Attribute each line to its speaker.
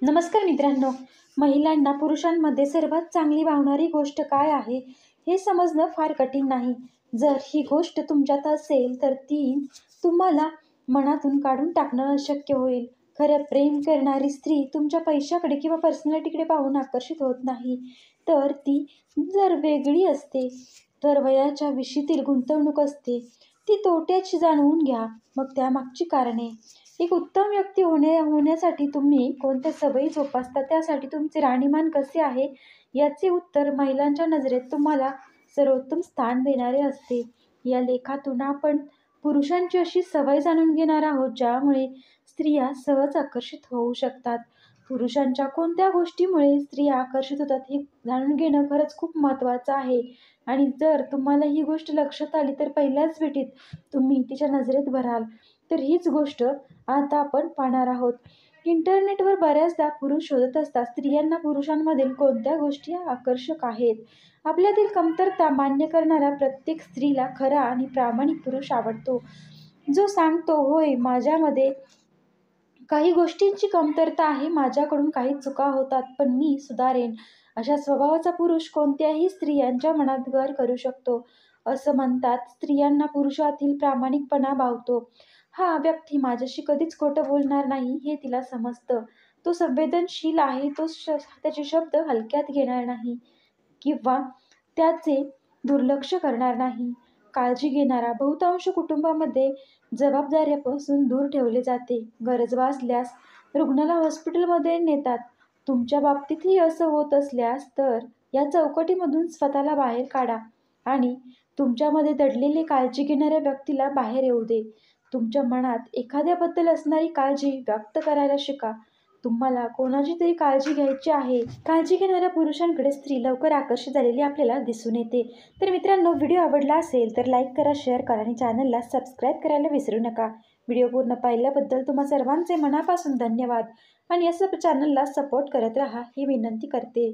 Speaker 1: नमस्कार मित्रांनो, महिलांना पुरुषांमध्ये सर्वात चांगली भावणारी गोष्ट काय आहे हे समजणं फार कठीण नाही. जर ही गोष्ट तुमच्यात असेल तर ती तुम्हाला मनातून काढून टाकणं अशक्य होईल. खरं प्रेम करणारी स्त्री तुमच्या पैशाकडे किंवा पर्सनॅलिटीकडे पाहून आकर्षित होत नाही, तर ती जर वेगळी असते तर वयाच्या विशीतील गुंतवणूक असते. ती तोट्याची जाणून घ्या, मग त्यामागची कारणे. एक उत्तम व्यक्ती होण्यासाठी तुम्ही कोणत्या सवयी जोपासता, त्यासाठी तुमचे राहणीमान कसे आहे याचे उत्तर महिलांच्या नजरेत तुम्हाला सर्वोत्तम स्थान देणारे असते. या लेखातून आपण पुरुषांची अशी सवय जाणून घेणार आहोत ज्यामुळे स्त्रिया सहज आकर्षित होऊ शकतात. पुरुषांच्या कोणत्या गोष्टीमुळे स्त्रिया आकर्षित होतात हे जाणून घेणं खरंच खूप महत्त्वाचं आहे. आणि जर तुम्हाला ही गोष्ट लक्षात आली तर पहिल्याच भेटीत तुम्ही तिच्या नजरेत भराल. तर हीच गोष्ट आता आपण पाहणार आहोत. इंटरनेटवर बऱ्याचदा पुरुष शोधत असतात स्त्रियांना पुरुषांमधील कोणत्या गोष्टी आकर्षक आहेत. आपल्यातील कमतरता मान्य करणारा प्रत्येक स्त्रीला खरा आणि प्रामाणिक पुरुष आवडतो, जो सांगतो, होय, माझ्यामध्ये काही गोष्टींची कमतरता आहे, माझ्याकडून काही चुका होतात, पण मी सुधारेन. अशा स्वभावाचा पुरुष कोणत्याही स्त्रियांच्या मनात घर करू शकतो. असं म्हणतात, स्त्रियांना पुरुषातील प्रामाणिकपणा भावतो. हा व्यक्ती माझ्याशी कधीच खोटं बोलणार नाही हे तिला समजतं. तो संवेदनशील आहे, त्याचे शब्द हलक्यात घेणार नाही किंवा त्याचे दुर्लक्ष करणार नाही. काळजी घेणारा. बहुतांश कुटुंबामध्ये जबाबदाऱ्यापासून दूर ठेवले जाते. गरज भासल्यास रुग्णाला हॉस्पिटलमध्ये नेतात. तुमच्या बाबतीतही असं होत असल्यास तर या चौकटीमधून स्वतःला बाहेर काढा आणि तुमच्यामध्ये दडलेले काळजी घेणाऱ्या व्यक्तीला बाहेर येऊ दे. तुमच्या मनात एखाद्याबद्दल असणारी काळजी व्यक्त करायला शिका. तुम्हाला कोणाची तरी काळजी घ्यायची आहे. काळजी घेणाऱ्या पुरुषांकडे स्त्री लवकर आकर्षित झालेली आपल्याला दिसून येते. तर मित्रांनो, व्हिडिओ आवडला असेल तर लाईक करा, शेअर करा आणि चॅनलला सबस्क्राईब करायला विसरू नका. व्हिडिओ पूर्ण पाहिल्याबद्दल तुम्हा सर्वांचे मनापासून धन्यवाद आणि असं चॅनलला सपोर्ट करत राहा ही विनंती करते.